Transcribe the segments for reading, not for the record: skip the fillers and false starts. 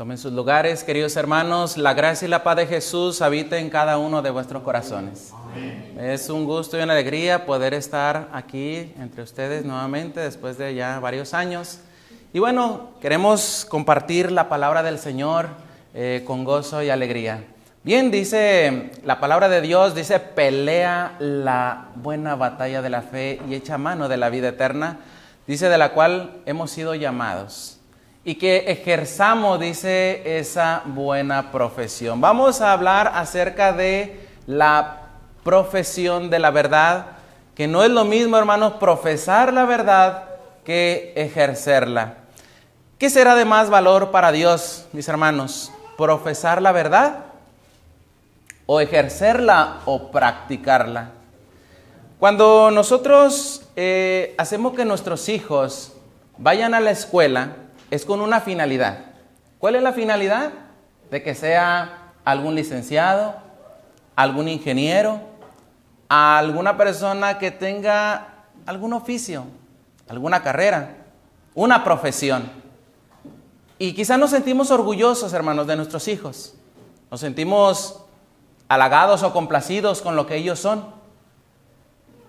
Tomen sus lugares, queridos hermanos. La gracia y la paz de Jesús habite en cada uno de vuestros corazones. Amén. Es un gusto y una alegría poder estar aquí entre ustedes nuevamente después de ya varios años. Y bueno, queremos compartir la palabra del Señor con gozo y alegría. Bien, dice la palabra de Dios, dice: pelea la buena batalla de la fe y echa mano de la vida eterna, dice, de la cual hemos sido llamados. Y que ejerzamos, dice, esa buena profesión. Vamos a hablar acerca de la profesión de la verdad, que no es lo mismo, hermanos, profesar la verdad que ejercerla. ¿Qué será de más valor para Dios, mis hermanos? ¿Profesar la verdad o ejercerla o practicarla? Cuando nosotros hacemos que nuestros hijos vayan a la escuela, es con una finalidad. ¿Cuál es la finalidad? De que sea algún licenciado, algún ingeniero, alguna persona que tenga algún oficio, alguna carrera, una profesión. Y quizás nos sentimos orgullosos, hermanos, de nuestros hijos. Nos sentimos halagados o complacidos con lo que ellos son.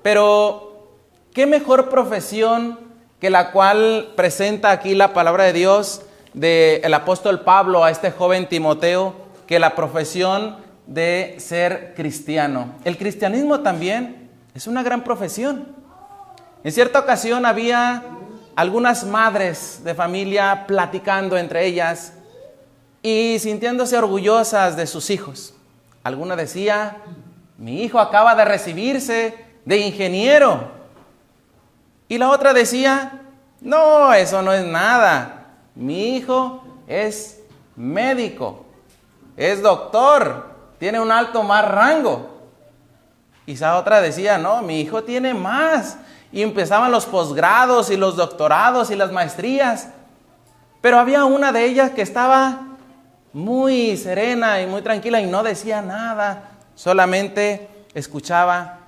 Pero, ¿qué mejor profesión que la cual presenta aquí la palabra de Dios del apóstol Pablo a este joven Timoteo, que la profesión de ser cristiano? El cristianismo también es una gran profesión. En cierta ocasión había algunas madres de familia platicando entre ellas y sintiéndose orgullosas de sus hijos. Alguna decía: mi hijo acaba de recibirse de ingeniero. Y la otra decía: no, eso no es nada. Mi hijo es médico, es doctor, tiene un alto más rango. Y esa otra decía: no, mi hijo tiene más. Y empezaban los posgrados y los doctorados y las maestrías. Pero había una de ellas que estaba muy serena y muy tranquila y no decía nada, solamente escuchaba.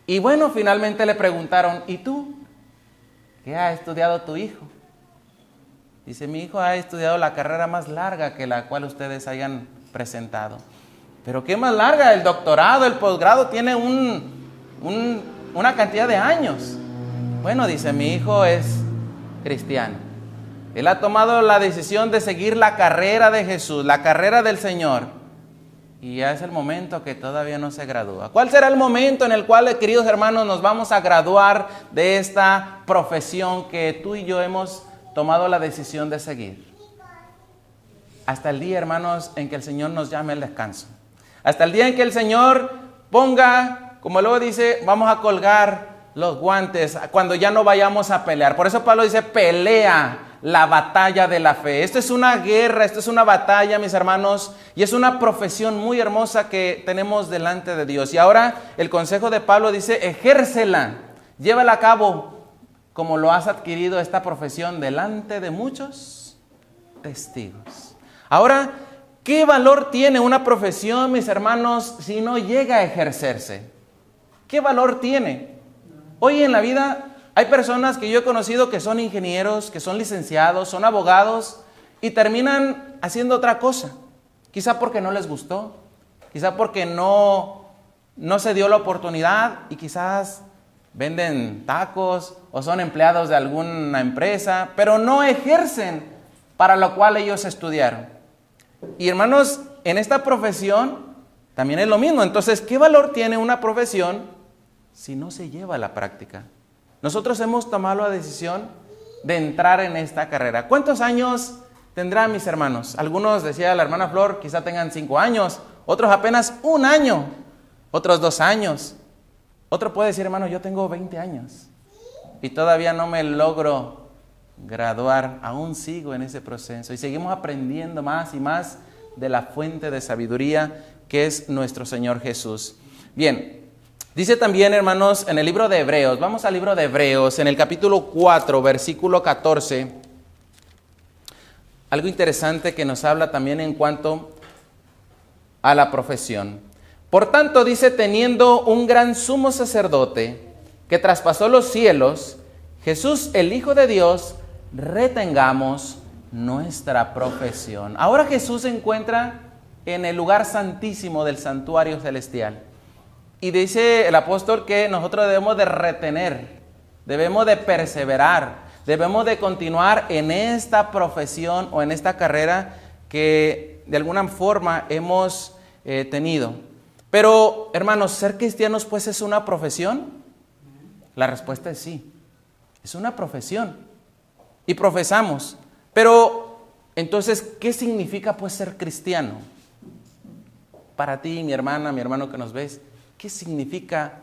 Y bueno, finalmente le preguntaron: ¿y tú? ¿Qué ha estudiado tu hijo? Dice: mi hijo ha estudiado la carrera más larga que la cual ustedes hayan presentado. ¿Pero qué más larga? El doctorado, el posgrado, tiene una cantidad de años. Bueno, dice: mi hijo es cristiano. Él ha tomado la decisión de seguir la carrera de Jesús, la carrera del Señor. Y ya es el momento que todavía no se gradúa. ¿Cuál será el momento en el cual, queridos hermanos, nos vamos a graduar de esta profesión que tú y yo hemos tomado la decisión de seguir? Hasta el día, hermanos, en que el Señor nos llame al descanso. Hasta el día en que el Señor ponga, como luego dice, vamos a colgar los guantes cuando ya no vayamos a pelear. Por eso Pablo dice: pelea la batalla de la fe. Esto es una guerra, esto es una batalla, mis hermanos, y es una profesión muy hermosa que tenemos delante de Dios. Y ahora el consejo de Pablo dice: ejércela, llévala a cabo como lo has adquirido esta profesión delante de muchos testigos. Ahora, ¿qué valor tiene una profesión, mis hermanos, si no llega a ejercerse? ¿Qué valor tiene? Hoy en la vida hay personas que yo he conocido que son ingenieros, que son licenciados, son abogados y terminan haciendo otra cosa. Quizá porque no les gustó, quizá porque no se dio la oportunidad y quizás venden tacos o son empleados de alguna empresa, pero no ejercen para lo cual ellos estudiaron. Y hermanos, en esta profesión también es lo mismo. Entonces, ¿qué valor tiene una profesión si no se lleva a la práctica? Nosotros hemos tomado la decisión de entrar en esta carrera. ¿Cuántos años tendrán, mis hermanos? Algunos, decía la hermana Flor, quizá tengan 5 años, otros apenas 1 año, otros 2 años. Otro puede decir: hermano, yo tengo 20 años y todavía no me logro graduar, aún sigo en ese proceso. Y seguimos aprendiendo más y más de la fuente de sabiduría que es nuestro Señor Jesús. Bien. Dice también, hermanos, en el libro de Hebreos, vamos al libro de Hebreos, en el capítulo 4, versículo 14, algo interesante que nos habla también en cuanto a la profesión. Por tanto, dice: teniendo un gran sumo sacerdote que traspasó los cielos, Jesús, el Hijo de Dios, retengamos nuestra profesión. Ahora Jesús se encuentra en el lugar santísimo del santuario celestial. Y dice el apóstol que nosotros debemos de retener, debemos de perseverar, debemos de continuar en esta profesión o en esta carrera que de alguna forma hemos tenido. Pero, hermanos, ¿ser cristianos pues es una profesión? La respuesta es sí, es una profesión. Y profesamos. Pero, entonces, ¿qué significa pues ser cristiano? Para ti, mi hermana, mi hermano que nos ves, ¿qué significa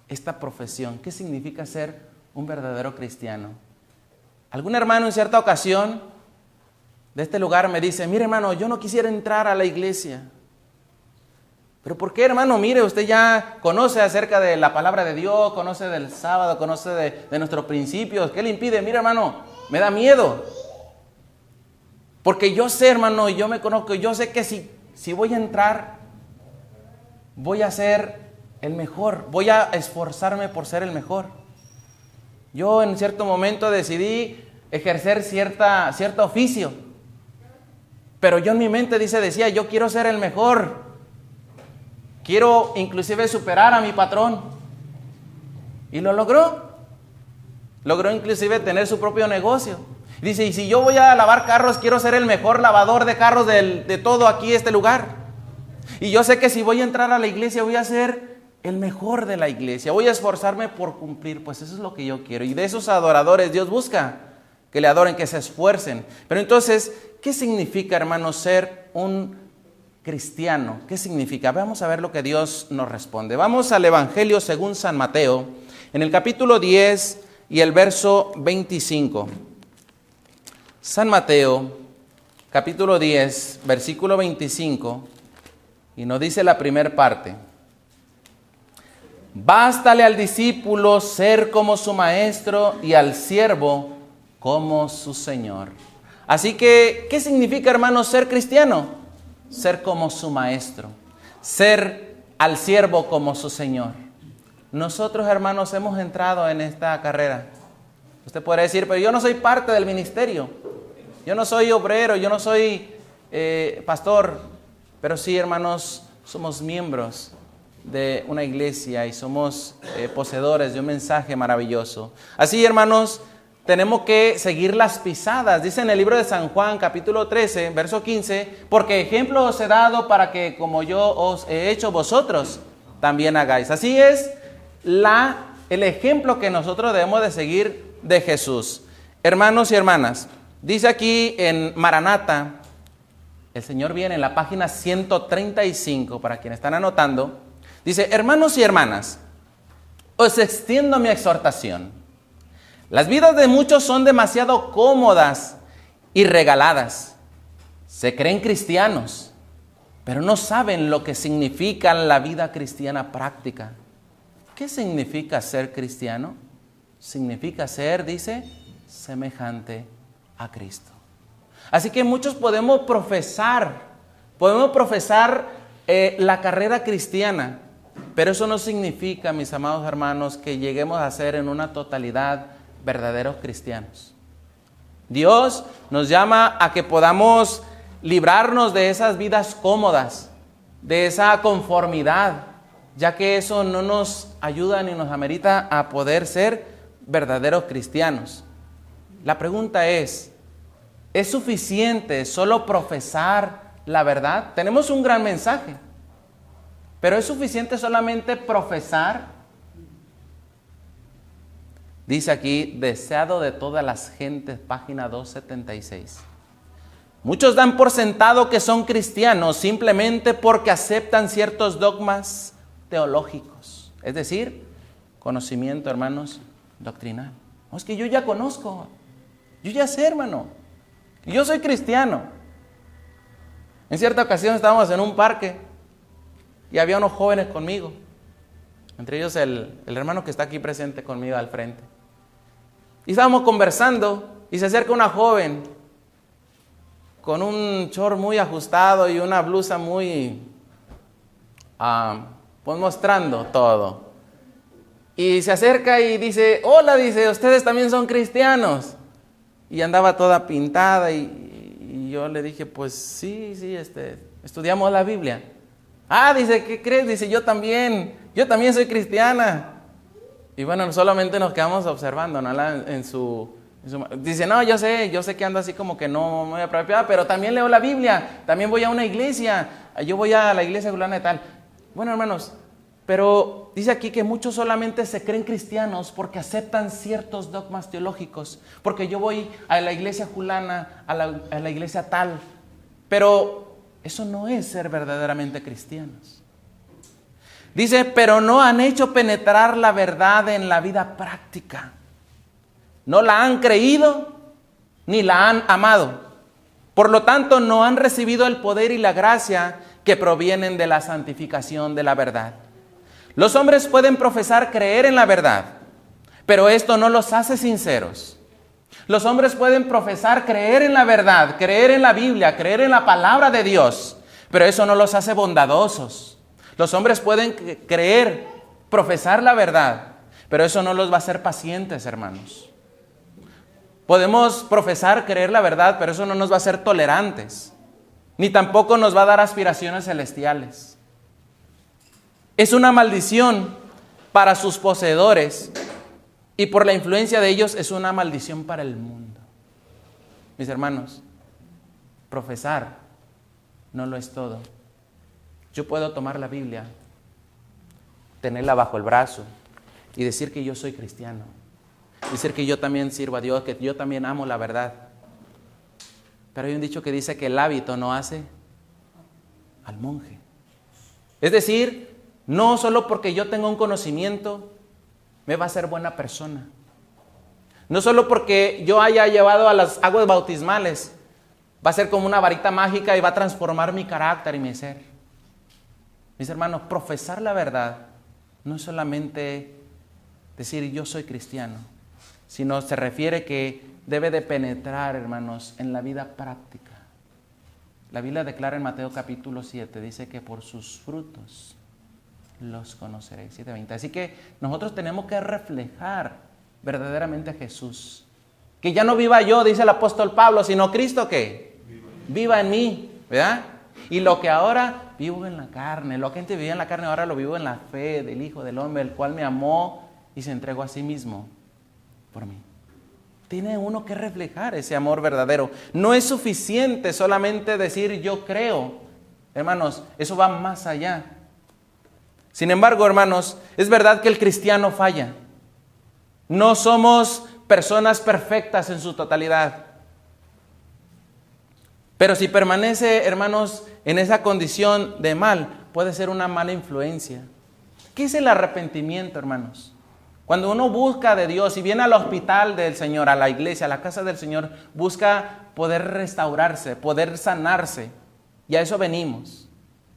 esta profesión? ¿Qué significa ser un verdadero cristiano? Algún hermano en cierta ocasión de este lugar me dice, mire hermano, yo no quisiera entrar a la iglesia. ¿Pero por qué, hermano? Mire, usted ya conoce acerca de la palabra de Dios, conoce del sábado, conoce de nuestros principios. ¿Qué le impide? Mire, hermano, me da miedo. Porque yo sé, hermano, y yo me conozco, yo sé que si voy a entrar, voy a ser el mejor, voy a esforzarme por ser el mejor. Yo en cierto momento decidí ejercer cierto oficio, pero yo en mi mente decía, yo quiero ser el mejor. Quiero inclusive superar a mi patrón. Y lo logró. Logró inclusive tener su propio negocio. Dice, y si yo voy a lavar carros, quiero ser el mejor lavador de carros de todo aquí este lugar. Y yo sé que si voy a entrar a la iglesia, voy a ser el mejor de la iglesia. Voy a esforzarme por cumplir. Pues eso es lo que yo quiero. Y de esos adoradores Dios busca que le adoren, que se esfuercen. Pero entonces, ¿qué significa, hermanos, ser un cristiano? ¿Qué significa? Vamos a ver lo que Dios nos responde. Vamos al Evangelio según San Mateo, en el capítulo 10 y el verso 25. San Mateo, capítulo 10, versículo 25, y nos dice la primera parte. Bástale al discípulo ser como su maestro y al siervo como su señor. Así que, ¿qué significa, hermanos, ser cristiano? Ser como su maestro, ser al siervo como su señor. Nosotros, hermanos, hemos entrado en esta carrera. Usted podrá decir, pero yo no soy parte del ministerio, yo no soy obrero, yo no soy pastor, pero sí, hermanos, somos miembros de una iglesia y somos poseedores de un mensaje maravilloso. Así, hermanos, tenemos que seguir las pisadas. Dice en el libro de San Juan, capítulo 13, verso 15, porque ejemplo os he dado para que como yo os he hecho vosotros, también hagáis. Así es el ejemplo que nosotros debemos de seguir de Jesús. Hermanos y hermanas, dice aquí en Maranata, el Señor viene en la página 135, para quienes están anotando, dice, hermanos y hermanas, os extiendo mi exhortación. Las vidas de muchos son demasiado cómodas y regaladas. Se creen cristianos, pero no saben lo que significa la vida cristiana práctica. ¿Qué significa ser cristiano? Significa ser, dice, semejante a Cristo. Así que muchos podemos profesar la carrera cristiana, pero eso no significa, mis amados hermanos, que lleguemos a ser en una totalidad verdaderos cristianos. Dios nos llama a que podamos librarnos de esas vidas cómodas, de esa conformidad, ya que eso no nos ayuda ni nos amerita a poder ser verdaderos cristianos. La pregunta ¿es suficiente solo profesar la verdad? Tenemos un gran mensaje, pero ¿es suficiente solamente profesar? Dice aquí, deseado de todas las gentes, página 276. Muchos dan por sentado que son cristianos simplemente porque aceptan ciertos dogmas teológicos. Es decir, conocimiento, hermanos, doctrinal. No, es que yo ya conozco, yo ya sé, hermano, yo soy cristiano. En cierta ocasión estábamos en un parque y había unos jóvenes conmigo. Entre ellos el hermano que está aquí presente conmigo al frente. Y estábamos conversando y se acerca una joven con un short muy ajustado y una blusa muy, pues mostrando todo. Y se acerca y dice, hola, dice, ¿ustedes también son cristianos? Y andaba toda pintada y Y yo le dije, pues sí, estudiamos la Biblia. Ah, dice, ¿qué crees? Dice, yo también soy cristiana. Y bueno, solamente nos quedamos observando, ¿no? Dice, no, yo sé que ando así como que no muy apropiada, pero también leo la Biblia, también voy a una iglesia, yo voy a la iglesia fulana y tal. Bueno, hermanos, pero dice aquí que muchos solamente se creen cristianos porque aceptan ciertos dogmas teológicos, porque yo voy a la iglesia fulana, a la iglesia tal, pero eso no es ser verdaderamente cristianos. Dice, pero no han hecho penetrar la verdad en la vida práctica. No la han creído ni la han amado. Por lo tanto, no han recibido el poder y la gracia que provienen de la santificación de la verdad. Los hombres pueden profesar creer en la verdad, pero esto no los hace sinceros. Los hombres pueden profesar creer en la verdad, creer en la Biblia, creer en la palabra de Dios, pero eso no los hace bondadosos. Los hombres pueden creer, profesar la verdad, pero eso no los va a hacer pacientes, hermanos. Podemos profesar creer la verdad, pero eso no nos va a hacer tolerantes, ni tampoco nos va a dar aspiraciones celestiales. Es una maldición para sus poseedores y por la influencia de ellos es una maldición para el mundo. Mis hermanos, profesar no lo es todo. Yo puedo tomar la Biblia, tenerla bajo el brazo y decir que yo soy cristiano. Decir que yo también sirvo a Dios, que yo también amo la verdad. Pero hay un dicho que dice que el hábito no hace al monje. Es decir, no solo porque yo tenga un conocimiento me va a hacer buena persona. No solo porque yo haya llevado a las aguas bautismales va a ser como una varita mágica y va a transformar mi carácter y mi ser. Mis hermanos, profesar la verdad no es solamente decir yo soy cristiano, sino se refiere que debe de penetrar, hermanos, en la vida práctica. La Biblia declara en Mateo capítulo 7, dice que por sus frutos los conoceréis. 7:20. Así que nosotros tenemos que reflejar verdaderamente a Jesús. Que ya no viva yo, dice el apóstol Pablo, sino Cristo que viva en mí, ¿verdad? Y lo que ahora vivo en la carne, lo que antes vivía en la carne, ahora lo vivo en la fe del Hijo del Hombre, el cual me amó y se entregó a sí mismo por mí. Tiene uno que reflejar ese amor verdadero. No es suficiente solamente decir yo creo. Hermanos, eso va más allá. Sin embargo, hermanos, es verdad que el cristiano falla. No somos personas perfectas en su totalidad. Pero si permanece, hermanos, en esa condición de mal, puede ser una mala influencia. ¿Qué es el arrepentimiento, hermanos? Cuando uno busca de Dios y viene al hospital del Señor, a la iglesia, a la casa del Señor, busca poder restaurarse, poder sanarse. Y a eso venimos.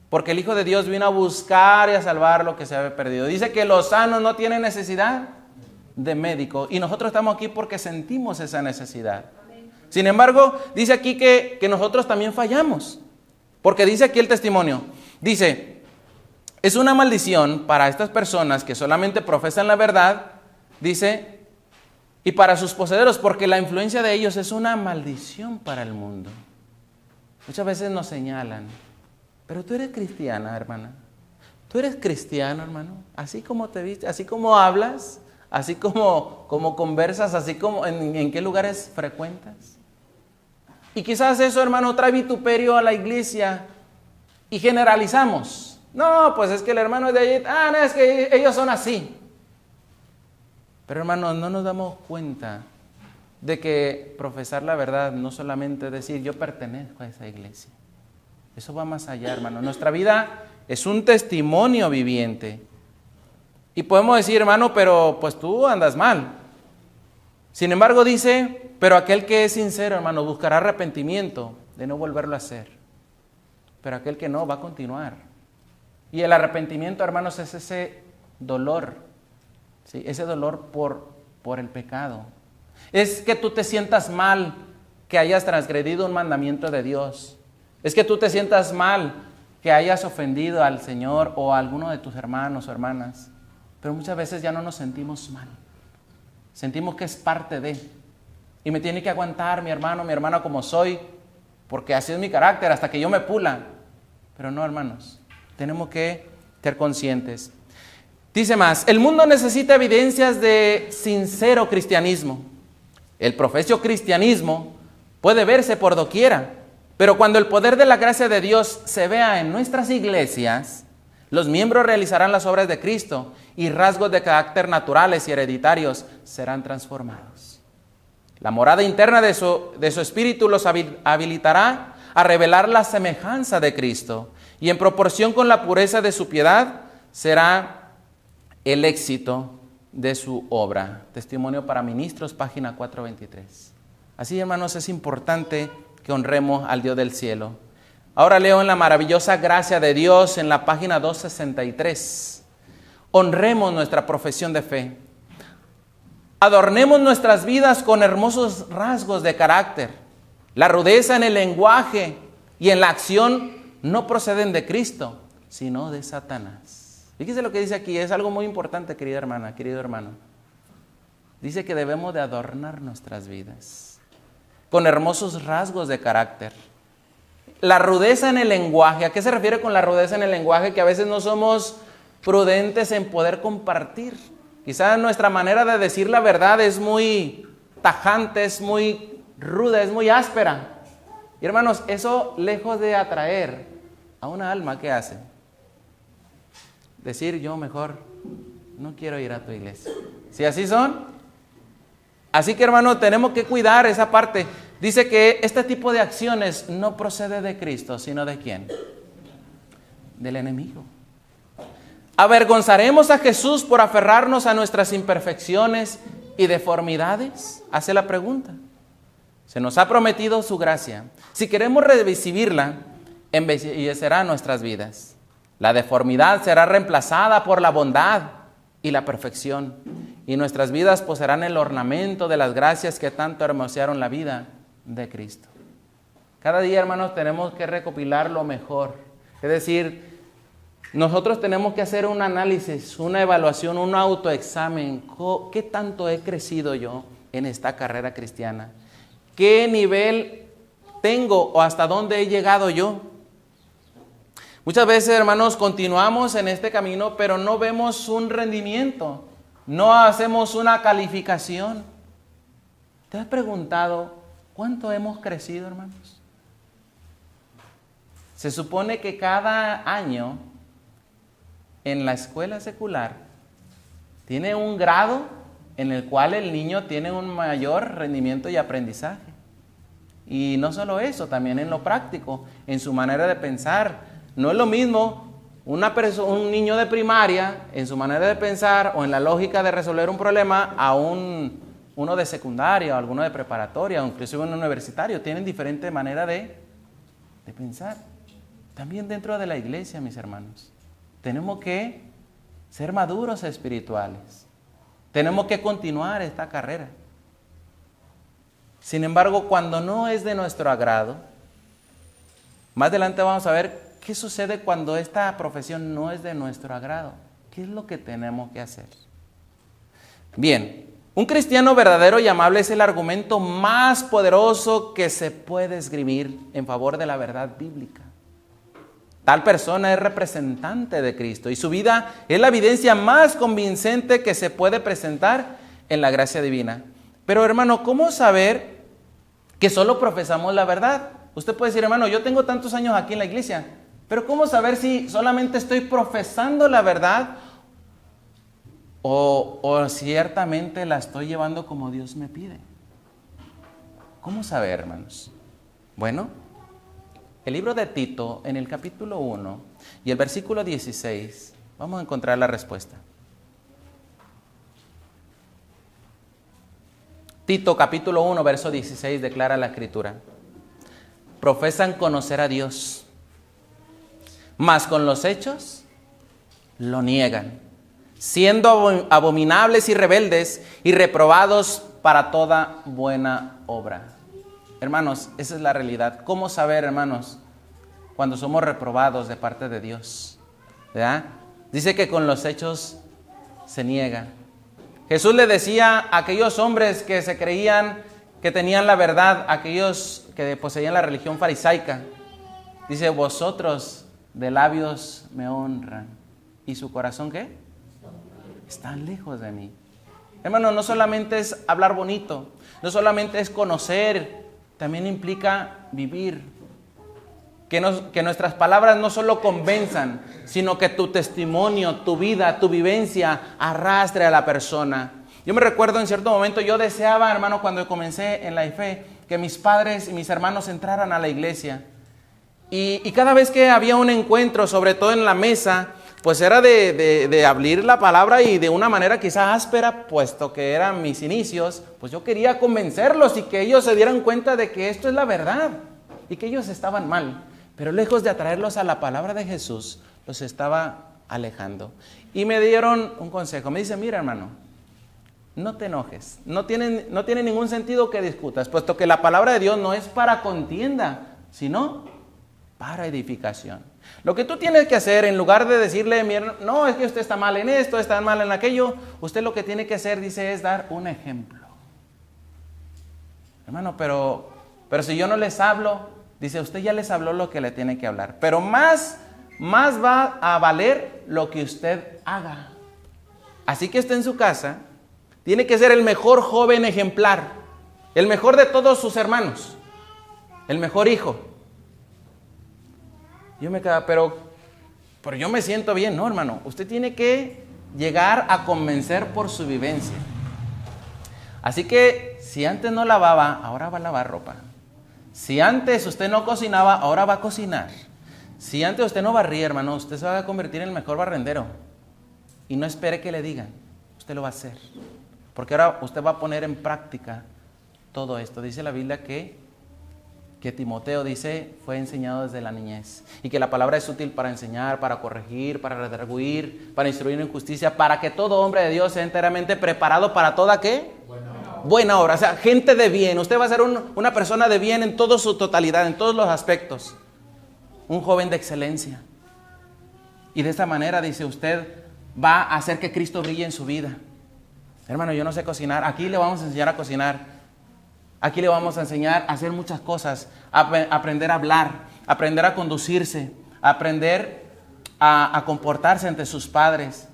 Porque el Hijo de Dios vino a buscar y a salvar lo que se había perdido. Dice que los sanos no tienen necesidad de médico. Y nosotros estamos aquí porque sentimos esa necesidad. Sin embargo, dice aquí que nosotros también fallamos. Porque dice aquí el testimonio. Dice, es una maldición para estas personas que solamente profesan la verdad, dice, y para sus poseedores, porque la influencia de ellos es una maldición para el mundo. Muchas veces nos señalan, pero tú eres cristiana, hermana. Tú eres cristiano, hermano. Así como te viste, así como hablas, así como conversas, así como en qué lugares frecuentas. Y quizás eso, hermano, trae vituperio a la iglesia y generalizamos. No, pues es que el hermano es de allí. No, es que ellos son así. Pero, hermanos, no nos damos cuenta de que profesar la verdad no solamente decir yo pertenezco a esa iglesia. Eso va más allá, hermano. Nuestra vida es un testimonio viviente. Y podemos decir, hermano, pero pues tú andas mal. Sin embargo, dice, pero aquel que es sincero, hermano, buscará arrepentimiento de no volverlo a hacer. Pero aquel que no, va a continuar. Y el arrepentimiento, hermanos, es ese dolor, ¿sí? Ese dolor por el pecado. Es que tú te sientas mal que hayas transgredido un mandamiento de Dios. Es que tú te sientas mal que hayas ofendido al Señor o a alguno de tus hermanos o hermanas. Pero muchas veces ya no nos sentimos mal. Sentimos que es parte de. Y me tiene que aguantar mi hermano, mi hermana como soy. porque así es mi carácter, hasta que yo me pula. Pero no, hermanos, tenemos que ser conscientes. Dice más, el mundo necesita evidencias de sincero cristianismo. El profeso cristianismo puede verse por doquiera, pero cuando el poder de la gracia de Dios se vea en nuestras iglesias, los miembros realizarán las obras de Cristo y rasgos de carácter naturales y hereditarios serán transformados. La morada interna de su espíritu los habilitará a revelar la semejanza de Cristo y en proporción con la pureza de su piedad será el éxito de su obra. Testimonio para Ministros, página 423. Así, hermanos, es importante que honremos al Dios del cielo. Ahora leo en la maravillosa gracia de Dios en la página 263. Honremos nuestra profesión de fe. Adornemos nuestras vidas con hermosos rasgos de carácter. La rudeza en el lenguaje y en la acción no proceden de Cristo, sino de Satanás. Fíjese lo que dice aquí, es algo muy importante, querida hermana, querido hermano. Dice que debemos de adornar nuestras vidas con hermosos rasgos de carácter. La rudeza en el lenguaje, ¿a qué se refiere con la rudeza en el lenguaje? Que a veces no somos prudentes en poder compartir. Quizás nuestra manera de decir la verdad es muy tajante, es muy ruda, es muy áspera. Y hermanos, eso lejos de atraer a una alma, ¿qué hace? Decir, yo mejor no quiero ir a tu iglesia. ¿Sí así son? Así que, hermano, tenemos que cuidar esa parte. Dice que este tipo de acciones no procede de Cristo, sino ¿de quién? Del enemigo. ¿Avergonzaremos a Jesús por aferrarnos a nuestras imperfecciones y deformidades? Hace la pregunta. Se nos ha prometido su gracia. Si queremos recibirla, embellecerá nuestras vidas. La deformidad será reemplazada por la bondad y la perfección. Y nuestras vidas poseerán el ornamento de las gracias que tanto hermosearon la vida de Cristo. Cada día, hermanos, tenemos que recopilar lo mejor. Es decir, nosotros tenemos que hacer un análisis, una evaluación, un autoexamen. ¿Qué tanto he crecido yo en esta carrera cristiana? ¿Qué nivel tengo o hasta dónde he llegado yo? Muchas veces, hermanos, continuamos en este camino, pero no vemos un rendimiento, no hacemos una calificación. ¿Te has preguntado cuánto hemos crecido, hermanos? Se supone que cada año en la escuela secular tiene un grado en el cual el niño tiene un mayor rendimiento y aprendizaje. Y no solo eso, también en lo práctico, en su manera de pensar. No es lo mismo un niño de primaria en su manera de pensar o en la lógica de resolver un problema a uno de secundaria o alguno de preparatoria o inclusive un universitario. Tienen diferente manera de pensar. También dentro de la iglesia, mis hermanos, tenemos que ser maduros espirituales. Tenemos que continuar esta carrera. Sin embargo, cuando no es de nuestro agrado, más adelante vamos a ver qué sucede cuando esta profesión no es de nuestro agrado. ¿Qué es lo que tenemos que hacer? Bien, un cristiano verdadero y amable es el argumento más poderoso que se puede esgrimir en favor de la verdad bíblica. Tal persona es representante de Cristo y su vida es la evidencia más convincente que se puede presentar en la gracia divina. Pero, hermano, ¿cómo saber que solo profesamos la verdad? Usted puede decir, hermano, yo tengo tantos años aquí en la iglesia, pero ¿cómo saber si solamente estoy profesando la verdad o ciertamente la estoy llevando como Dios me pide? ¿Cómo saber, hermanos? Bueno, el libro de Tito, en el capítulo 1 y el versículo 16, vamos a encontrar la respuesta. Tito, capítulo 1, verso 16, declara la Escritura: profesan conocer a Dios, mas con los hechos lo niegan, siendo abominables y rebeldes y reprobados para toda buena obra. Hermanos, esa es la realidad. ¿Cómo saber, hermanos, cuando somos reprobados de parte de Dios? ¿Verdad? Dice que con los hechos se niega. Jesús le decía a aquellos hombres que se creían que tenían la verdad, aquellos que poseían la religión farisaica. Dice, vosotros de labios me honran. ¿Y su corazón qué? Están lejos de mí. Hermano, no solamente es hablar bonito, no solamente es conocer, también implica vivir. Que nuestras palabras no solo convenzan, sino que tu testimonio, tu vida, tu vivencia arrastre a la persona. Yo me recuerdo en cierto momento, yo deseaba, hermano, cuando comencé en la fe, que mis padres y mis hermanos entraran a la iglesia. Y cada vez que había un encuentro, sobre todo en la mesa, pues era de abrir la palabra y de una manera quizá áspera, puesto que eran mis inicios, pues yo quería convencerlos y que ellos se dieran cuenta de que esto es la verdad y que ellos estaban mal. Pero lejos de atraerlos a la palabra de Jesús, los estaba alejando. Y me dieron un consejo. Me dice, mira, hermano, no te enojes. No tiene ningún sentido que discutas, puesto que la palabra de Dios no es para contienda, sino para edificación. Lo que tú tienes que hacer, en lugar de decirle, no, es que usted está mal en esto, está mal en aquello, usted lo que tiene que hacer, dice, es dar un ejemplo. Hermano, pero si yo no les hablo, dice, usted ya les habló lo que le tiene que hablar. Pero más va a valer lo que usted haga. Así que usted en su casa tiene que ser el mejor joven ejemplar, el mejor de todos sus hermanos, el mejor hijo. Yo me quedaba, pero yo me siento bien. No, hermano, usted tiene que llegar a convencer por su vivencia. Así que si antes no lavaba, ahora va a lavar ropa. Si antes usted no cocinaba, ahora va a cocinar. Si antes usted no barría, hermano, usted se va a convertir en el mejor barrendero. Y no espere que le digan, usted lo va a hacer. Porque ahora usted va a poner en práctica todo esto. Dice la Biblia que Timoteo, dice, fue enseñado desde la niñez. Y que la palabra es útil para enseñar, para corregir, para redarguir, para instruir en justicia, para que todo hombre de Dios sea enteramente preparado para toda, ¿qué? Buena obra. O sea, gente de bien. Usted va a ser una persona de bien en toda su totalidad, en todos los aspectos. Un joven de excelencia. Y de esta manera, dice, usted va a hacer que Cristo brille en su vida. Hermano, yo no sé cocinar. Aquí le vamos a enseñar a cocinar. Aquí le vamos a enseñar a hacer muchas cosas. Aprender a hablar, aprender a conducirse, aprender a comportarse ante sus padres.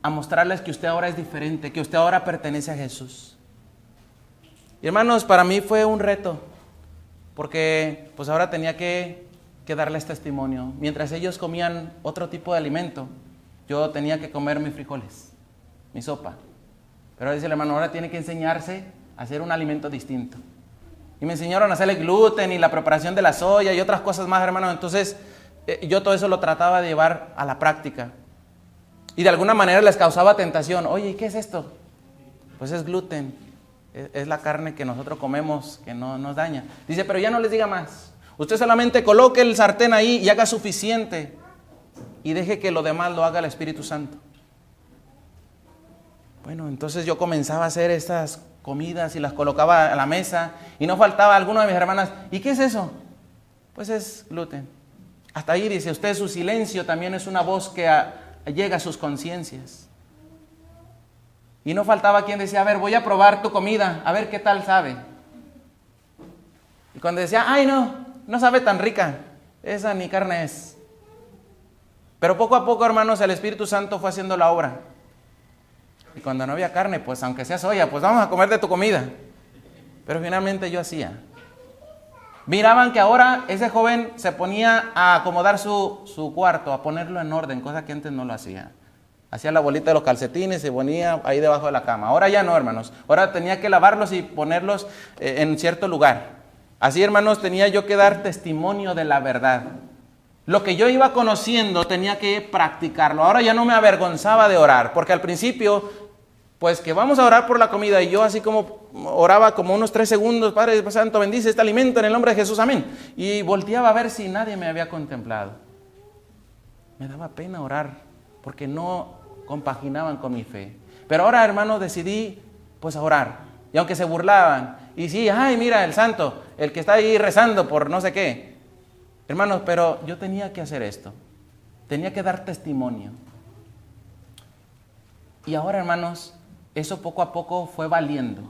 A mostrarles que usted ahora es diferente, que usted ahora pertenece a Jesús. Y hermanos, para mí fue un reto, porque pues ahora tenía que darles testimonio. Mientras ellos comían otro tipo de alimento, yo tenía que comer mis frijoles, mi sopa. Pero dice el hermano, ahora tiene que enseñarse a hacer un alimento distinto. Y me enseñaron a hacer el gluten y la preparación de la soya y otras cosas más, hermano. Entonces yo todo eso lo trataba de llevar a la práctica. Y de alguna manera les causaba tentación. Oye, ¿qué es esto? Pues es gluten. Es la carne que nosotros comemos que no nos daña. Dice, pero ya no les diga más. Usted solamente coloque el sartén ahí y haga suficiente. Y deje que lo demás lo haga el Espíritu Santo. Bueno, entonces yo comenzaba a hacer estas comidas y las colocaba a la mesa. Y no faltaba alguna de mis hermanas. ¿Y qué es eso? Pues es gluten. Hasta ahí dice, usted su silencio también es una voz que llega a sus conciencias. Y no faltaba quien decía, a ver, voy a probar tu comida, a ver qué tal sabe. Y cuando decía, ay no sabe tan rica, esa ni carne es. Pero poco a poco, hermanos, el Espíritu Santo fue haciendo la obra. Y cuando no había carne, pues aunque sea soya, pues vamos a comer de tu comida. Pero finalmente yo hacía. Miraban que ahora ese joven se ponía a acomodar su cuarto, a ponerlo en orden, cosa que antes no lo hacía. Hacía la bolita de los calcetines, se ponía ahí debajo de la cama. Ahora ya no, hermanos. Ahora tenía que lavarlos y ponerlos en cierto lugar. Así, hermanos, tenía yo que dar testimonio de la verdad. Lo que yo iba conociendo tenía que practicarlo. Ahora ya no me avergonzaba de orar, porque al principio, pues que vamos a orar por la comida. Y yo así como oraba como unos 3 segundos, Padre Santo, bendice este alimento en el nombre de Jesús, amén. Y volteaba a ver si nadie me había contemplado. Me daba pena orar, porque no compaginaban con mi fe. Pero ahora, hermano, decidí pues a orar. Y aunque se burlaban, y sí, ay, mira, el santo, el que está ahí rezando por no sé qué. Hermanos, pero yo tenía que hacer esto. Tenía que dar testimonio. Y ahora, hermanos, eso poco a poco fue valiendo.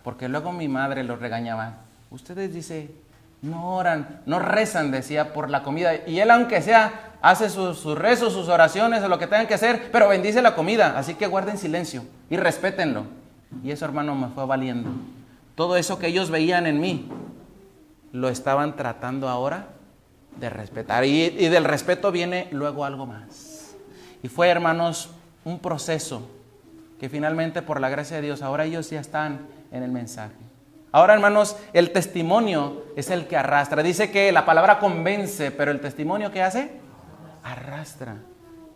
porque luego mi madre los regañaba. Ustedes, dice, no oran, no rezan, decía, por la comida. Y él, aunque sea, hace sus rezos, sus oraciones, o lo que tengan que hacer, pero bendice la comida. Así que guarden silencio y respétenlo. Y eso, hermano, me fue valiendo. Todo eso que ellos veían en mí, lo estaban tratando ahora de respetar. Y del respeto viene luego algo más. Y fue, hermanos, un proceso que finalmente, por la gracia de Dios, ahora ellos ya están en el mensaje. Ahora, hermanos, el testimonio es el que arrastra. Dice que la palabra convence, pero el testimonio, ¿qué hace? Arrastra.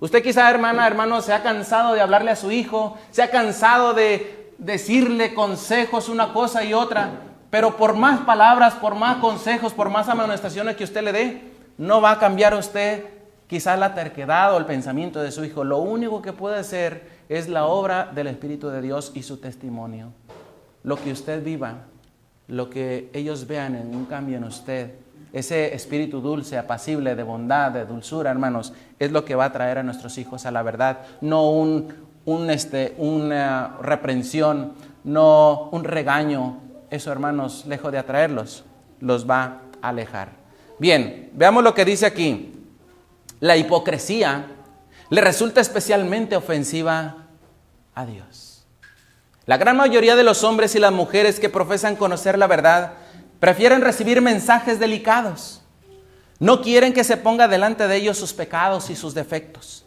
Usted quizá, hermano, se ha cansado de hablarle a su hijo, se ha cansado de decirle consejos una cosa y otra, pero por más palabras, por más consejos, por más amonestaciones que usted le dé, no va a cambiar usted quizás la terquedad o el pensamiento de su hijo. Lo único que puede hacer es la obra del Espíritu de Dios y su testimonio. Lo que usted viva, lo que ellos vean en un cambio en usted, ese espíritu dulce, apacible, de bondad, de dulzura, hermanos, es lo que va a traer a nuestros hijos a la verdad, no una reprensión, no un regaño. Eso, hermanos, lejos de atraerlos, los va a alejar. Bien, veamos lo que dice aquí. La hipocresía le resulta especialmente ofensiva a Dios. La gran mayoría de los hombres y las mujeres que profesan conocer la verdad prefieren recibir mensajes delicados. No quieren que se ponga delante de ellos sus pecados y sus defectos.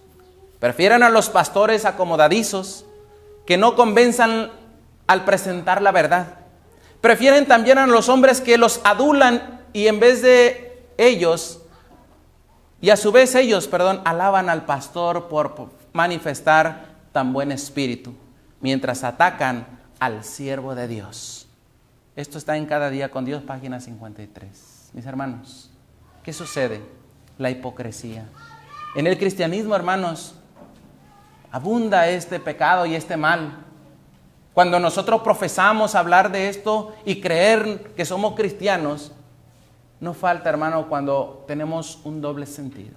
Prefieren a los pastores acomodadizos que no convenzan al presentar la verdad. Prefieren también a los hombres que los adulan y en vez de ellos, y a su vez ellos, alaban al pastor por manifestar tan buen espíritu, mientras atacan al siervo de Dios. Esto está en Cada Día con Dios, página 53. Mis hermanos, ¿qué sucede? La hipocresía. En el cristianismo, hermanos, abunda este pecado y este mal. Cuando nosotros profesamos hablar de esto y creer que somos cristianos, no falta, hermano, cuando tenemos un doble sentido.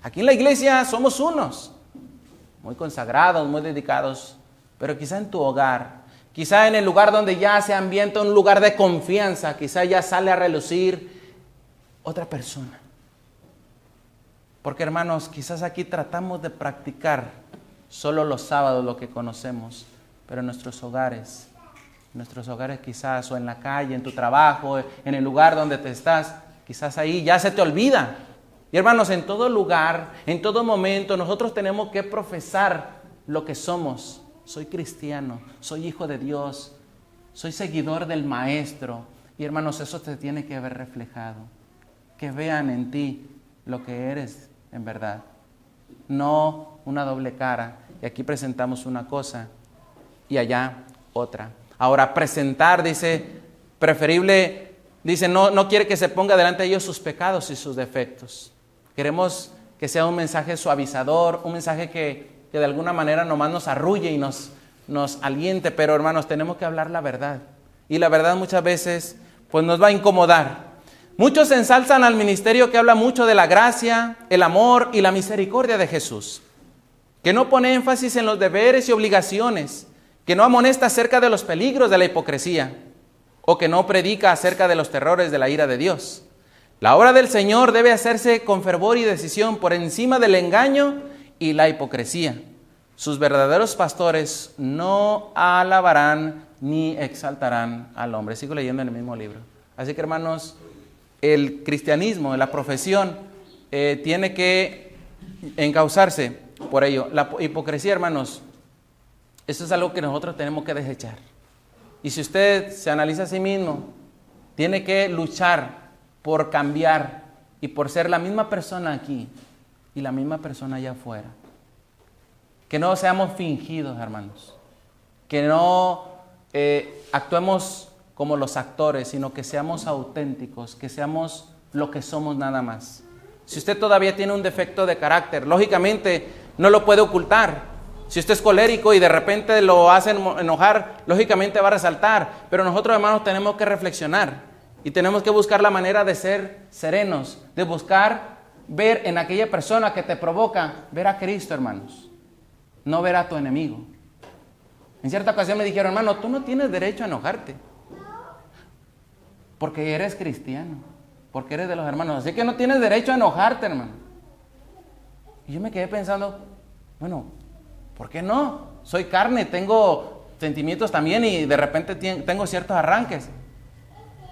Aquí en la iglesia somos unos, muy consagrados, muy dedicados, pero quizá en tu hogar, quizá en el lugar donde ya se ambienta un lugar de confianza, quizá ya sale a relucir otra persona. Porque, hermanos, quizás aquí tratamos de practicar solo los sábados lo que conocemos, pero en nuestros hogares quizás, o en la calle, en tu trabajo, en el lugar donde te estás, quizás ahí ya se te olvida. Y, hermanos, en todo lugar, en todo momento, nosotros tenemos que profesar lo que somos. Soy cristiano, soy hijo de Dios, soy seguidor del Maestro. Y, hermanos, eso te tiene que ver reflejado. Que vean en ti lo que eres en verdad. No una doble cara. Y aquí presentamos una cosa y allá otra. Ahora, presentar, dice, preferible, dice, no quiere que se ponga delante de ellos sus pecados y sus defectos. Queremos que sea un mensaje suavizador, un mensaje que de alguna manera nomás nos arrulle y nos aliente, pero, hermanos, tenemos que hablar la verdad. Y la verdad muchas veces pues nos va a incomodar. Muchos ensalzan al ministerio que habla mucho de la gracia, el amor y la misericordia de Jesús, que no pone énfasis en los deberes y obligaciones, que no amonesta acerca de los peligros de la hipocresía, o que no predica acerca de los terrores de la ira de Dios. La obra del Señor debe hacerse con fervor y decisión por encima del engaño y la hipocresía. Sus verdaderos pastores no alabarán ni exaltarán al hombre. Sigo leyendo en el mismo libro. Así que, hermanos, el cristianismo, la profesión, tiene que encauzarse por ello. La hipocresía, hermanos, eso es algo que nosotros tenemos que desechar. Y si usted se analiza a sí mismo, tiene que luchar por cambiar y por ser la misma persona aquí y la misma persona allá afuera. Que no seamos fingidos, hermanos. Que no actuemos como los actores, sino que seamos auténticos, que seamos lo que somos nada más. Si usted todavía tiene un defecto de carácter, lógicamente no lo puede ocultar. Si usted es colérico y de repente lo hacen enojar, lógicamente va a resaltar. Pero nosotros, hermanos, tenemos que reflexionar y tenemos que buscar la manera de ser serenos, de buscar ver en aquella persona que te provoca, ver a Cristo, hermanos, no ver a tu enemigo. En cierta ocasión me dijeron, hermano, tú no tienes derecho a enojarte. Porque eres cristiano, porque eres de los hermanos. Así que no tienes derecho a enojarte, hermano. Y yo me quedé pensando, bueno, ¿por qué no? Soy carne, tengo sentimientos también y de repente tengo ciertos arranques.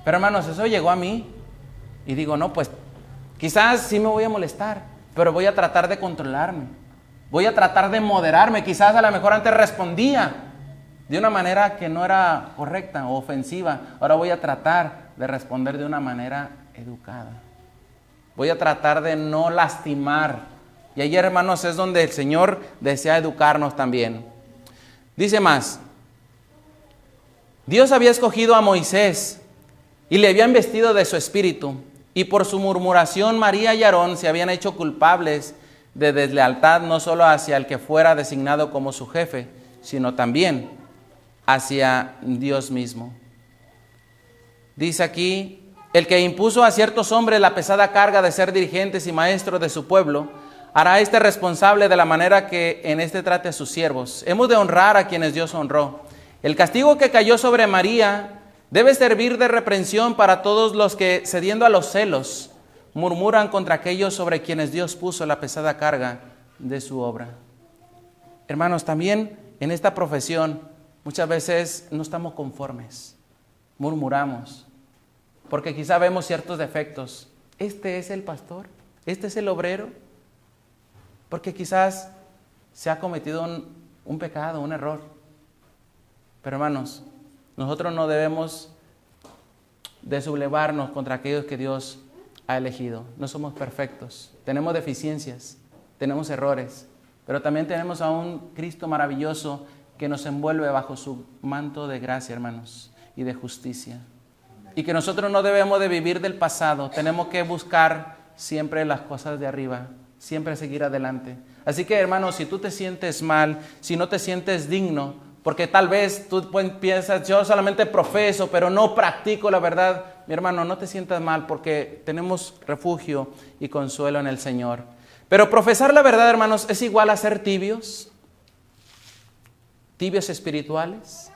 Pero hermanos, eso llegó a mí y digo, no, pues quizás sí me voy a molestar, pero voy a tratar de controlarme. Voy a tratar de moderarme. Quizás a lo mejor antes respondía de una manera que no era correcta o ofensiva. Ahora voy a tratar de responder de una manera educada. Voy a tratar de no lastimar. Y ahí, hermanos, es donde el Señor desea educarnos también. Dice más, Dios había escogido a Moisés y le habían vestido de su espíritu, y por su murmuración María y Aarón se habían hecho culpables de deslealtad, no solo hacia el que fuera designado como su jefe, sino también hacia Dios mismo. Dice aquí, el que impuso a ciertos hombres la pesada carga de ser dirigentes y maestros de su pueblo, hará a este responsable de la manera que en este trate a sus siervos. Hemos de honrar a quienes Dios honró. El castigo que cayó sobre María debe servir de reprensión para todos los que, cediendo a los celos, murmuran contra aquellos sobre quienes Dios puso la pesada carga de su obra. Hermanos, también en esta profesión muchas veces no estamos conformes, murmuramos, porque quizá vemos ciertos defectos. Este es el pastor, este es el obrero, porque quizás se ha cometido un pecado, un error. Pero hermanos, nosotros no debemos de sublevarnos contra aquellos que Dios ha elegido. No somos perfectos, tenemos deficiencias, tenemos errores, pero también tenemos a un Cristo maravilloso que nos envuelve bajo su manto de gracia, hermanos, y de justicia. Y que nosotros no debemos de vivir del pasado, tenemos que buscar siempre las cosas de arriba, siempre seguir adelante. Así que, hermanos, si tú te sientes mal, si no te sientes digno, porque tal vez tú piensas, yo solamente profeso, pero no practico la verdad. Mi hermano, no te sientas mal, porque tenemos refugio y consuelo en el Señor. Pero profesar la verdad, hermanos, es igual a ser tibios, tibios espirituales.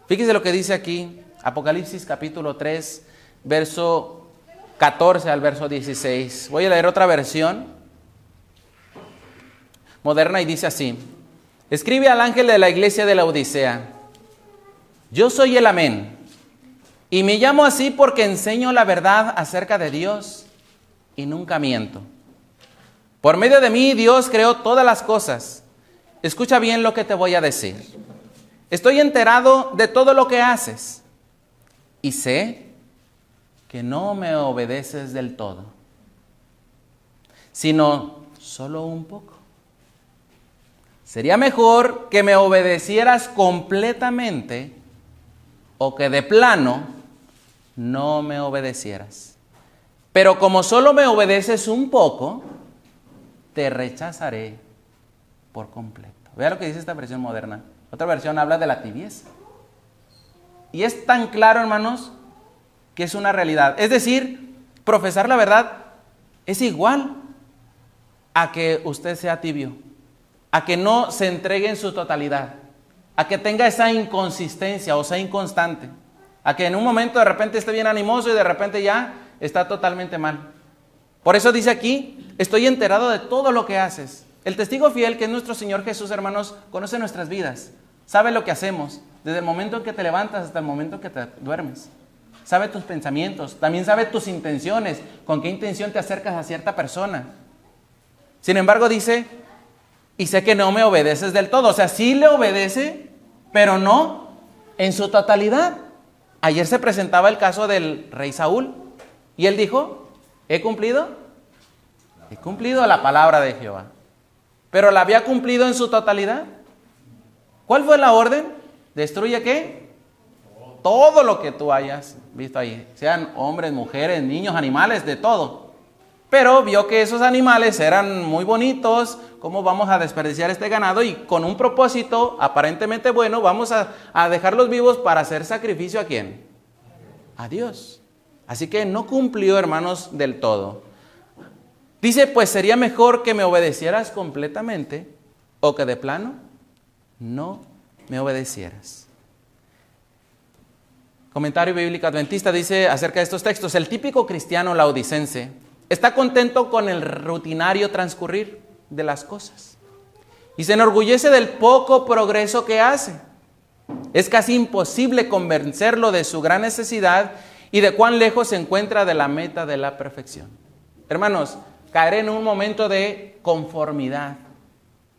Fíjese lo que dice aquí, Apocalipsis capítulo 3, verso 14 al verso 16. Voy a leer otra versión moderna y dice así. Escribe al ángel de la iglesia de la Odisea: yo soy el Amén, y me llamo así porque enseño la verdad acerca de Dios y nunca miento. Por medio de mí Dios creó todas las cosas. Escucha bien lo que te voy a decir. Estoy enterado de todo lo que haces y sé que no me obedeces del todo, sino solo un poco. Sería mejor que me obedecieras completamente o que de plano no me obedecieras. Pero como solo me obedeces un poco, te rechazaré por completo. Vea lo que dice esta versión moderna. Otra versión habla de la tibieza. Y es tan claro, hermanos, que es una realidad. Es decir, profesar la verdad es igual a que usted sea tibio, a que no se entregue en su totalidad, a que tenga esa inconsistencia o sea inconstante, a que en un momento de repente esté bien animoso y de repente ya está totalmente mal. Por eso dice aquí, estoy enterado de todo lo que haces. El testigo fiel, que es nuestro Señor Jesús, hermanos, conoce nuestras vidas, sabe lo que hacemos, desde el momento en que te levantas hasta el momento en que te duermes. Sabe tus pensamientos, también sabe tus intenciones, con qué intención te acercas a cierta persona. Sin embargo, dice, y sé que no me obedeces del todo. O sea, sí le obedece, pero no en su totalidad. Ayer se presentaba el caso del rey Saúl, y él dijo, ¿he cumplido? He cumplido la palabra de Jehová. ¿Pero la había cumplido en su totalidad? ¿Cuál fue la orden? ¿Destruye qué? Todo lo que tú hayas visto ahí. Sean hombres, mujeres, niños, animales, de todo. Pero vio que esos animales eran muy bonitos. ¿Cómo vamos a desperdiciar este ganado? Y con un propósito aparentemente bueno, vamos a dejarlos vivos para hacer sacrificio ¿a quién? A Dios. Así que no cumplió, hermanos, del todo. Dice, pues sería mejor que me obedecieras completamente o que de plano no me obedecieras. Comentario Bíblico Adventista dice acerca de estos textos: el típico cristiano laodicense está contento con el rutinario transcurrir de las cosas y se enorgullece del poco progreso que hace. Es casi imposible convencerlo de su gran necesidad y de cuán lejos se encuentra de la meta de la perfección. Hermanos, caer en un momento de conformidad,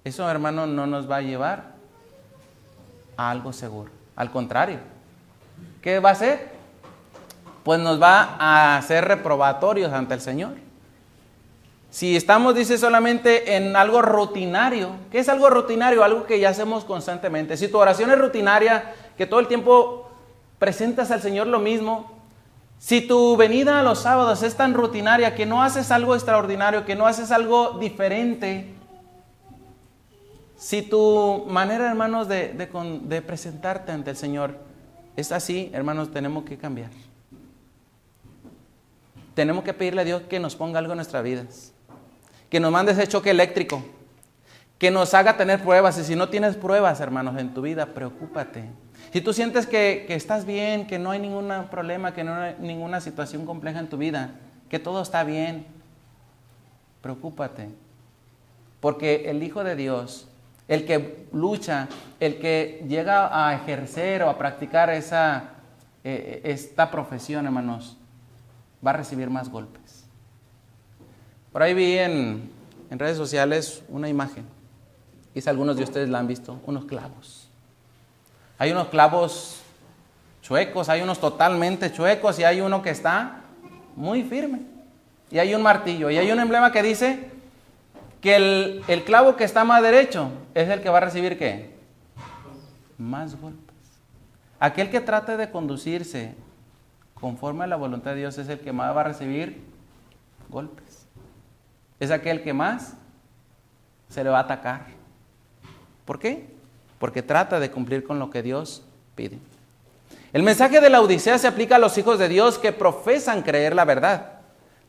eso, hermanos, no nos va a llevar a algo seguro. Al contrario, ¿qué va a hacer? Pues nos va a hacer reprobatorios ante el Señor. Si estamos, dice, solamente en algo rutinario. ¿Qué es algo rutinario? Algo que ya hacemos constantemente. Si tu oración es rutinaria, que todo el tiempo presentas al Señor lo mismo. Si tu venida a los sábados es tan rutinaria que no haces algo extraordinario, que no haces algo diferente. Si tu manera, hermanos, de presentarte ante el Señor es así, hermanos, tenemos que cambiar. Tenemos que pedirle a Dios que nos ponga algo en nuestras vidas. Que nos mande ese choque eléctrico, que nos haga tener pruebas. Y si no tienes pruebas, hermanos, en tu vida, preocúpate. Si tú sientes que estás bien, que no hay ningún problema, que no hay ninguna situación compleja en tu vida, que todo está bien, preocúpate. Porque el Hijo de Dios, el que lucha, el que llega a ejercer o a practicar esta profesión, hermanos, va a recibir más golpes. Por ahí vi en redes sociales una imagen, quizá algunos de ustedes la han visto, unos clavos. Hay unos clavos chuecos, hay unos totalmente chuecos y hay uno que está muy firme. Y hay un martillo y hay un emblema que dice que el clavo que está más derecho es el que va a recibir ¿qué? Más golpes. Aquel que trate de conducirse conforme a la voluntad de Dios es el que más va a recibir golpes. Es aquel que más se le va a atacar. ¿Por qué? Porque trata de cumplir con lo que Dios pide. El mensaje de la Odisea se aplica a los hijos de Dios que profesan creer la verdad.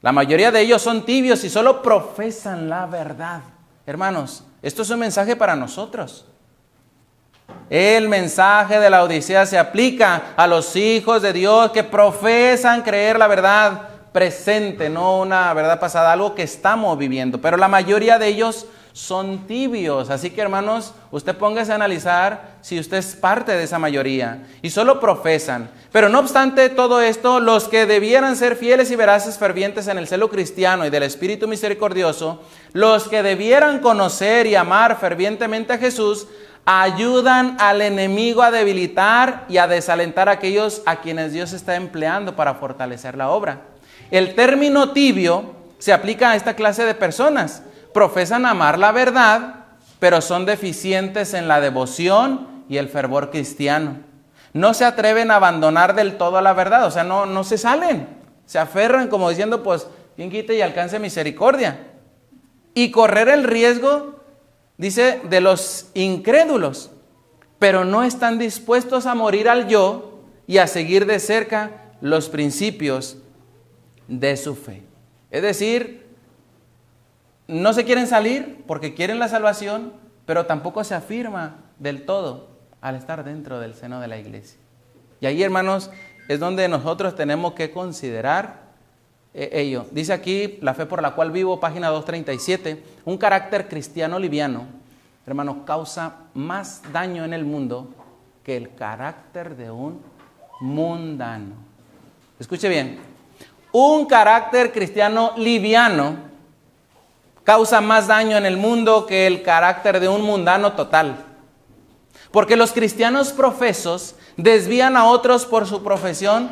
La mayoría de ellos son tibios y solo profesan la verdad. Hermanos, esto es un mensaje para nosotros. El mensaje de la Odisea se aplica a los hijos de Dios que profesan creer la verdad presente, no una verdad pasada, algo que estamos viviendo. Pero la mayoría de ellos son tibios. Así que, hermanos, usted póngase a analizar si usted es parte de esa mayoría y solo profesan. Pero no obstante todo esto, los que debieran ser fieles y veraces, fervientes en el celo cristiano y del Espíritu misericordioso, los que debieran conocer y amar fervientemente a Jesús, ayudan al enemigo a debilitar y a desalentar a aquellos a quienes Dios está empleando para fortalecer la obra. El término tibio se aplica a esta clase de personas. Profesan amar la verdad, pero son deficientes en la devoción y el fervor cristiano. No se atreven a abandonar del todo la verdad, o sea, no se salen. Se aferran como diciendo, pues, quien quite y alcance misericordia. Y correr el riesgo, dice, de los incrédulos, pero no están dispuestos a morir al yo y a seguir de cerca los principios de su fe. Es decir, no se quieren salir porque quieren la salvación, pero tampoco se afirma del todo al estar dentro del seno de la iglesia. Y ahí, hermanos, es donde nosotros tenemos que considerar ello. Dice aquí, La fe por la cual vivo, página 237, un carácter cristiano liviano, hermanos, causa más daño en el mundo que el carácter de un mundano. Escuche bien. Un carácter cristiano liviano causa más daño en el mundo que el carácter de un mundano total. Porque los cristianos profesos desvían a otros por su profesión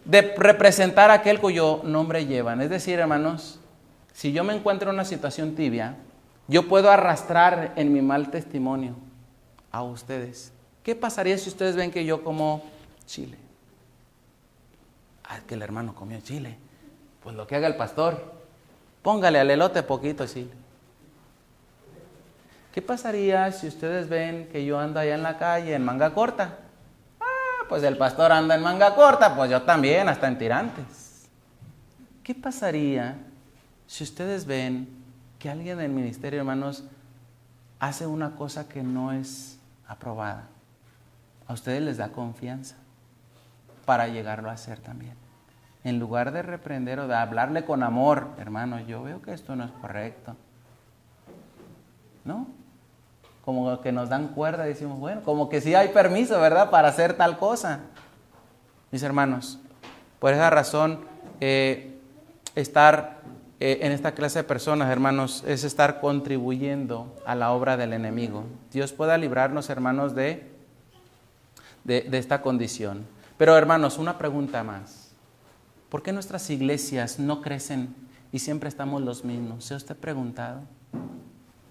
de representar a aquel cuyo nombre llevan. Es decir, hermanos, si yo me encuentro en una situación tibia, yo puedo arrastrar en mi mal testimonio a ustedes. ¿Qué pasaría si ustedes ven que yo como chile? Que el hermano comió chile. Pues lo que haga el pastor, póngale al elote poquito chile. ¿Qué pasaría si ustedes ven que yo ando allá en la calle en manga corta? Pues el pastor anda en manga corta, pues yo también, hasta en tirantes. ¿Qué pasaría si ustedes ven que alguien del ministerio, hermanos, hace una cosa que no es aprobada? A ustedes les da confianza. para llegarlo a hacer también. En lugar de reprender o de hablarle con amor, hermano, yo veo que esto no es correcto. ¿No? Como que nos dan cuerda y decimos, bueno, como que sí hay permiso, ¿verdad?, para hacer tal cosa. Mis hermanos, por esa razón, estar en esta clase de personas, hermanos, es estar contribuyendo a la obra del enemigo. Dios pueda librarnos, hermanos, de esta condición. Pero, hermanos, una pregunta más. ¿Por qué nuestras iglesias no crecen y siempre estamos los mismos? ¿Se ha usted preguntado?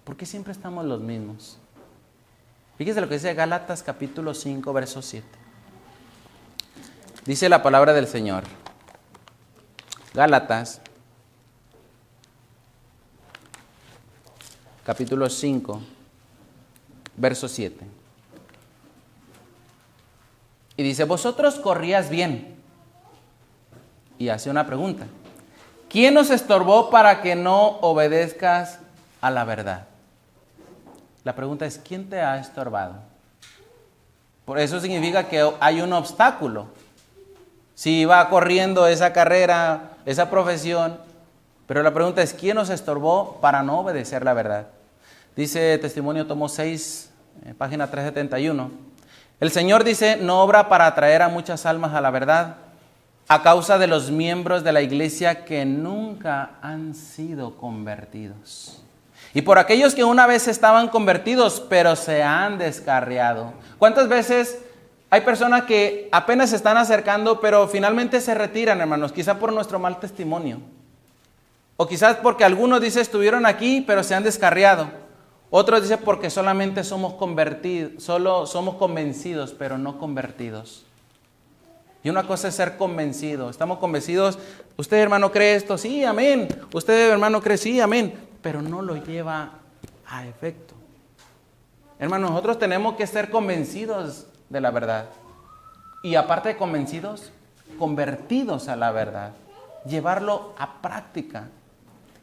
¿Por qué siempre estamos los mismos? Fíjese lo que dice Gálatas capítulo 5, verso 7. Dice la palabra del Señor. Gálatas capítulo 5, verso 7. Y dice, vosotros corrías bien. Y hace una pregunta. ¿Quién nos estorbó para que no obedezcas a la verdad? La pregunta es, ¿quién te ha estorbado? Por eso significa que hay un obstáculo. Si va corriendo esa carrera, esa profesión, pero la pregunta es, ¿quién nos estorbó para no obedecer la verdad? Dice Testimonio tomo 6, página 371. El Señor dice, no obra para atraer a muchas almas a la verdad, a causa de los miembros de la iglesia que nunca han sido convertidos. Y por aquellos que una vez estaban convertidos, pero se han descarriado. ¿Cuántas veces hay personas que apenas se están acercando, pero finalmente se retiran, hermanos? Quizá por nuestro mal testimonio. O quizás porque algunos, dice, estuvieron aquí, pero se han descarriado. Otros dicen porque solamente somos convertidos, solo somos convencidos, pero no convertidos. Y una cosa es ser convencido. Estamos convencidos. ¿Usted, hermano, cree esto? Sí, amén. ¿Usted, hermano, cree? Sí, amén. Pero no lo lleva a efecto. Hermano, nosotros tenemos que ser convencidos de la verdad. Y aparte de convencidos, convertidos a la verdad. Llevarlo a práctica.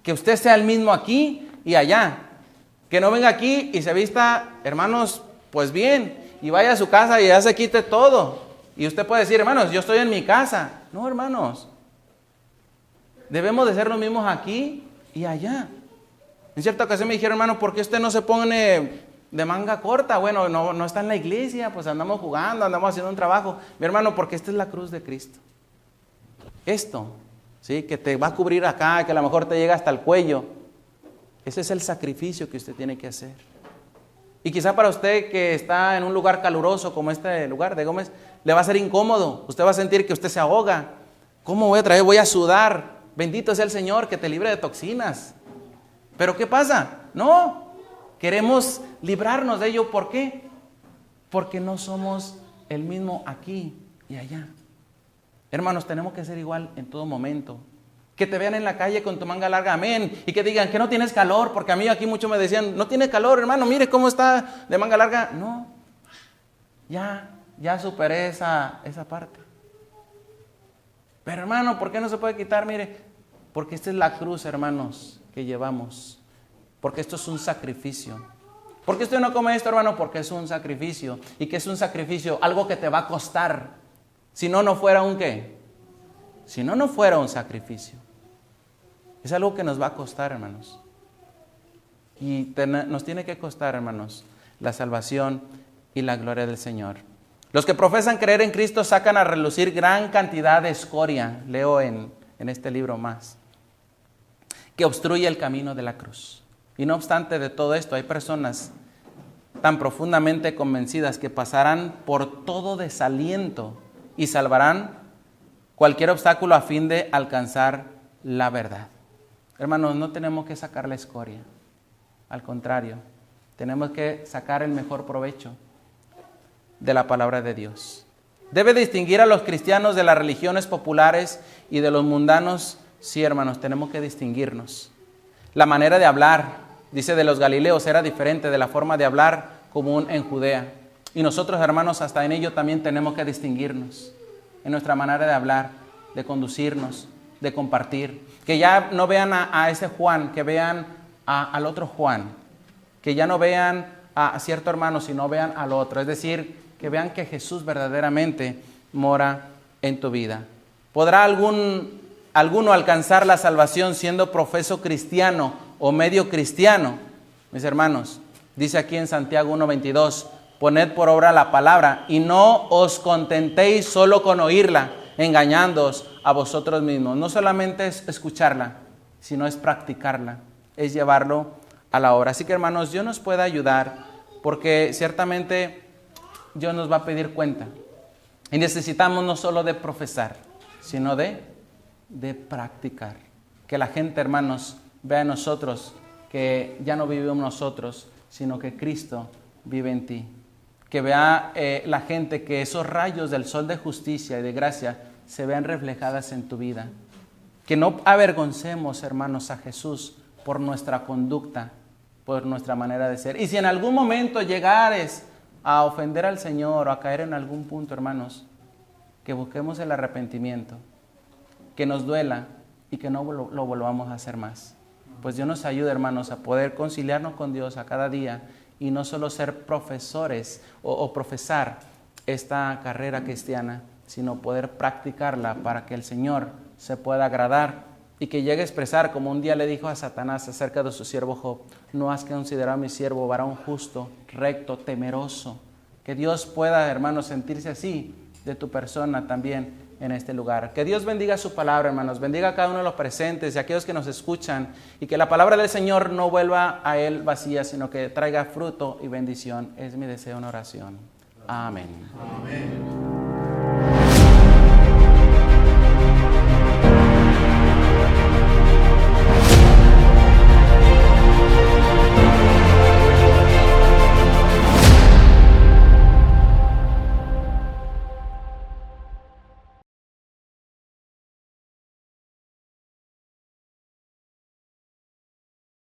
Que usted sea el mismo aquí y allá. Que no venga aquí y se vista, hermanos, pues bien. Y vaya a su casa y ya se quite todo. Y usted puede decir, hermanos, yo estoy en mi casa. No, hermanos. Debemos de ser los mismos aquí y allá. En cierta ocasión me dijeron, hermano, ¿por qué usted no se pone de manga corta? Bueno, no está en la iglesia, pues andamos jugando, andamos haciendo un trabajo. Mi hermano, porque esta es la cruz de Cristo. Esto, ¿sí? Que te va a cubrir acá, que a lo mejor te llega hasta el cuello. Ese es el sacrificio que usted tiene que hacer. Y quizá para usted que está en un lugar caluroso como este lugar de Gómez, le va a ser incómodo. Usted va a sentir que usted se ahoga. ¿Cómo voy a traer? Voy a sudar. Bendito sea el Señor que te libre de toxinas. Pero ¿qué pasa? No, queremos librarnos de ello. ¿Por qué? Porque no somos el mismo aquí y allá. Hermanos, tenemos que ser igual en todo momento. Que te vean en la calle con tu manga larga, amén. Y que digan que no tienes calor, porque a mí aquí muchos me decían, no tienes calor, hermano, mire cómo está de manga larga. No, ya superé esa parte. Pero hermano, ¿por qué no se puede quitar? Mire, porque esta es la cruz, hermanos, que llevamos. Porque esto es un sacrificio. ¿Por qué usted no come esto, hermano? Porque es un sacrificio. ¿Y qué es un sacrificio? Algo que te va a costar. Si no, no fuera un ¿qué? Si no, no fuera un sacrificio. Es algo que nos va a costar, hermanos. Y nos tiene que costar, hermanos, la salvación y la gloria del Señor. Los que profesan creer en Cristo sacan a relucir gran cantidad de escoria, leo en este libro más, que obstruye el camino de la cruz. Y no obstante de todo esto, hay personas tan profundamente convencidas que pasarán por todo desaliento y salvarán cualquier obstáculo a fin de alcanzar la verdad. Hermanos, no tenemos que sacar la escoria. Al contrario, tenemos que sacar el mejor provecho de la palabra de Dios. Debe distinguir a los cristianos de las religiones populares y de los mundanos. Sí, hermanos, tenemos que distinguirnos. La manera de hablar, dice, de los galileos era diferente de la forma de hablar común en Judea. Y nosotros, hermanos, hasta en ello también tenemos que distinguirnos. En nuestra manera de hablar, de conducirnos, de compartir. Que ya no vean a ese Juan, que vean al otro Juan. Que ya no vean a cierto hermano, sino vean al otro. Es decir, que vean que Jesús verdaderamente mora en tu vida. ¿Podrá alguno alcanzar la salvación siendo profeso cristiano o medio cristiano? Mis hermanos, dice aquí en Santiago 1:22, poned por obra la palabra y no os contentéis solo con oírla, engañándoos a vosotros mismos. No solamente es escucharla, sino es practicarla, es llevarlo a la obra. Así que, hermanos, Dios nos puede ayudar, porque ciertamente Dios nos va a pedir cuenta. Y necesitamos no solo de profesar, sino de practicar. Que la gente, hermanos, vea en nosotros que ya no vivimos nosotros, sino que Cristo vive en ti. Que vea la gente que esos rayos del sol de justicia y de gracia se vean reflejadas en tu vida. Que no avergoncemos, hermanos, a Jesús por nuestra conducta, por nuestra manera de ser. Y si en algún momento llegares a ofender al Señor o a caer en algún punto, hermanos, que busquemos el arrepentimiento, que nos duela y que no lo volvamos a hacer más. Pues Dios nos ayude, hermanos, a poder conciliarnos con Dios a cada día y no solo ser profesores o profesar esta carrera cristiana, sino poder practicarla para que el Señor se pueda agradar y que llegue a expresar, como un día le dijo a Satanás acerca de su siervo Job: no has considerado a mi siervo varón justo, recto, temeroso. Que Dios pueda, hermanos, sentirse así de tu persona también en este lugar. Que Dios bendiga su palabra, hermanos, bendiga a cada uno de los presentes y a aquellos que nos escuchan, y que la palabra del Señor no vuelva a Él vacía, sino que traiga fruto y bendición. Es mi deseo en oración. Amén. Amén.